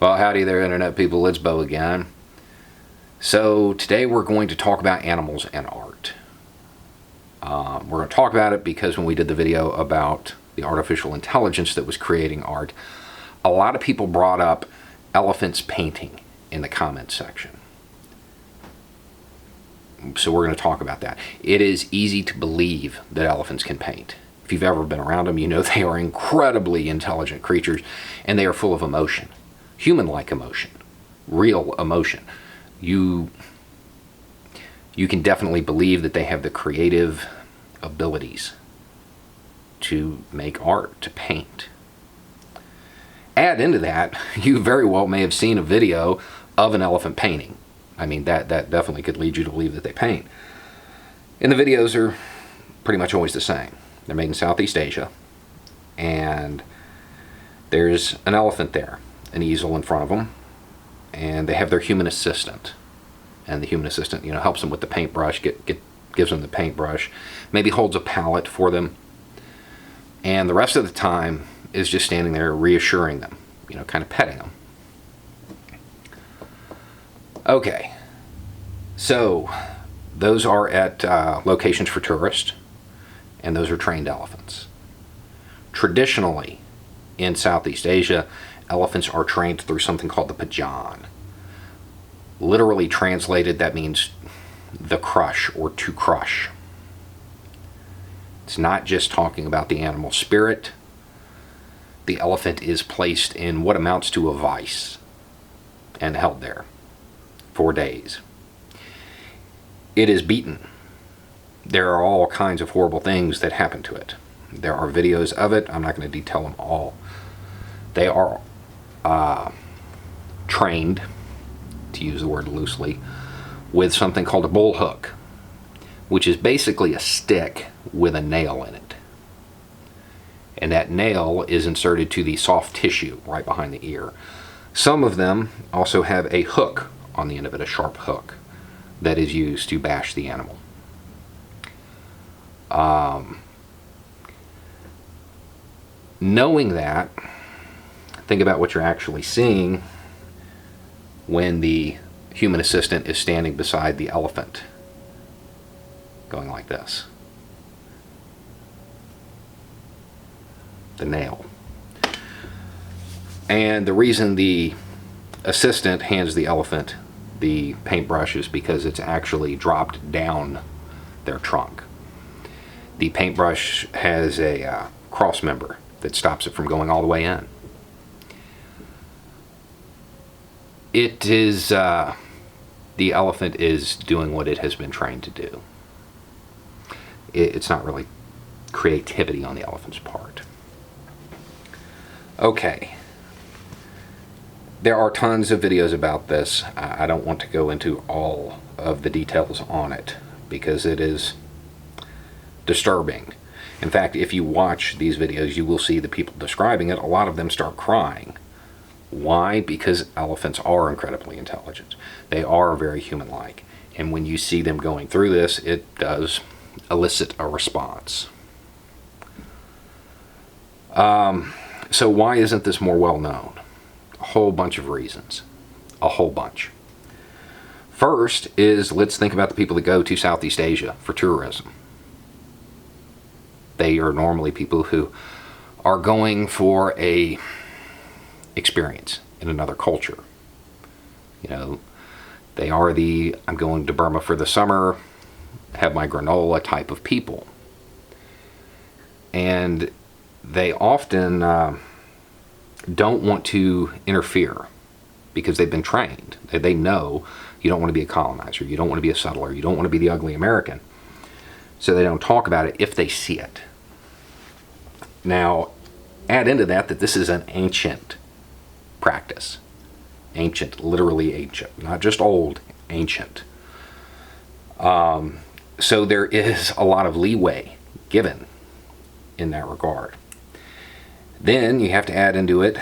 Well, howdy there, Internet people. It's Bo again. So today we're going to talk about animals and art. We're going to talk about it because when we did the video about the artificial intelligence that was creating art, a lot of people brought up elephants painting in the comments section. So we're going to talk about that. It is easy to believe that elephants can paint. If you've ever been around them, you know they are incredibly intelligent creatures, and they are full of emotion. Human-like emotion. Real emotion. You can definitely believe that they have the creative abilities to make art, to paint. Add into that, you very well may have seen a video of an elephant painting. I mean, that definitely could lead you to believe that they paint. And the videos are pretty much always the same. They're made in Southeast Asia, and there's an elephant there, an easel in front of them, and they have their human assistant. And the human assistant, helps them with the paintbrush, gives them the paintbrush, maybe holds a palette for them, and the rest of the time is just standing there reassuring them, kind of petting them. Okay, so those are at locations for tourists, and those are trained elephants. Traditionally, in Southeast Asia, elephants are trained through something called the pajan. Literally translated, that means the crush or to crush. It's not just talking about the animal spirit. The elephant is placed in what amounts to a vice and held there for days. It is beaten. There are all kinds of horrible things that happen to it. There are videos of it. I'm not going to detail them all. They are trained, to use the word loosely, with something called a bull hook, which is basically a stick with a nail in it. And that nail is inserted to the soft tissue right behind the ear. Some of them also have a hook on the end of it, a sharp hook, that is used to bash the animal. Knowing that, think about what you're actually seeing when the human assistant is standing beside the elephant, going like this. The nail. And the reason the assistant hands the elephant the paintbrush is because it's actually dropped down their trunk. The paintbrush has a cross member that stops it from going all the way in. It is, the elephant is doing what it has been trained to do. It's not really creativity on the elephant's part. Okay. There are tons of videos about this. I don't want to go into all of the details on it because it is disturbing. In fact, if you watch these videos, you will see the people describing it. A lot of them start crying. Why? Because elephants are incredibly intelligent. They are very human-like. And when you see them going through this, it does elicit a response. So why isn't this more well known? A whole bunch of reasons. A whole bunch. First is, let's think about the people that go to Southeast Asia for tourism. They are normally people who are going for a experience in another culture. They are the, I'm going to Burma for the summer, have my granola type of people. And they often don't want to interfere because they've been trained. They know you don't want to be a colonizer, you don't want to be a settler, you don't want to be the ugly American. So they don't talk about it if they see it. Now, add into that this is an ancient practice. Ancient, literally ancient, not just old, ancient. So there is a lot of leeway given in that regard. Then you have to add into it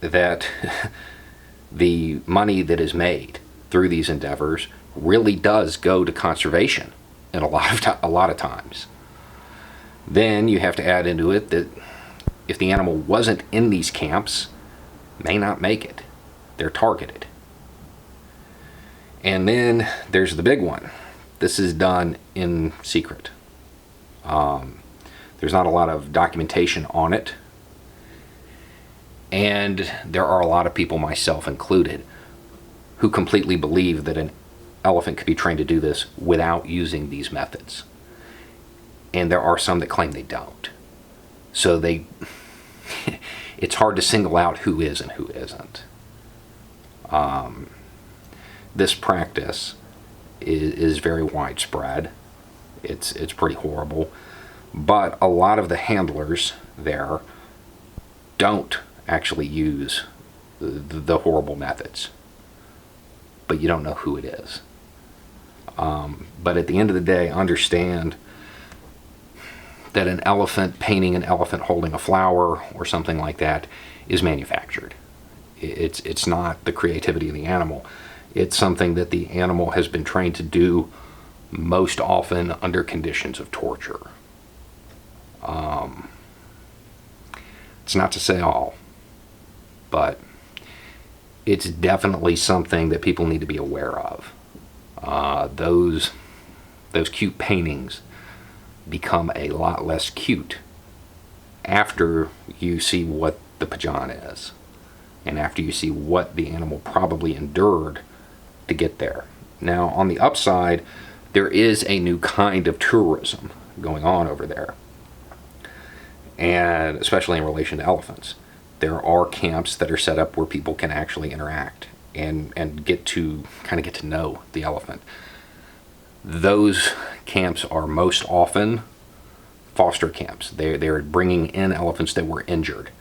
that the money that is made through these endeavors really does go to conservation in a lot of times. Then you have to add into it that if the animal wasn't in these camps, may not make it. They're targeted. And then there's the big one. This is done in secret. There's not a lot of documentation on it. And there are a lot of people, myself included, who completely believe that an elephant could be trained to do this without using these methods. And there are some that claim they don't. So it's hard to single out who is and who isn't. This practice is very widespread. It's pretty horrible. But a lot of the handlers there don't actually use the horrible methods. But you don't know who it is. But at the end of the day, understand that an elephant painting an elephant holding a flower or something like that is manufactured. It's not the creativity of the animal. It's something that the animal has been trained to do most often under conditions of torture. It's not to say all, but it's definitely something that people need to be aware of. Those cute paintings become a lot less cute after you see what the pajan is, and after you see what the animal probably endured to get there. Now, on the upside, there is a new kind of tourism going on over there, and especially in relation to elephants. There are camps that are set up where people can actually interact and get to know the elephant. Those camps are most often foster camps. They're bringing in elephants that were injured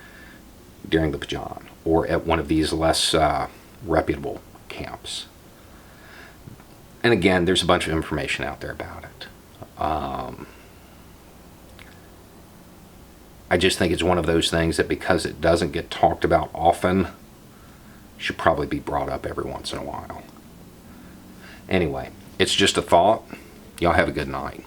during the pajan or at one of these less reputable camps. And again, there's a bunch of information out there about it. I just think it's one of those things that because it doesn't get talked about often, should probably be brought up every once in a while. Anyway, it's just a thought. Y'all have a good night.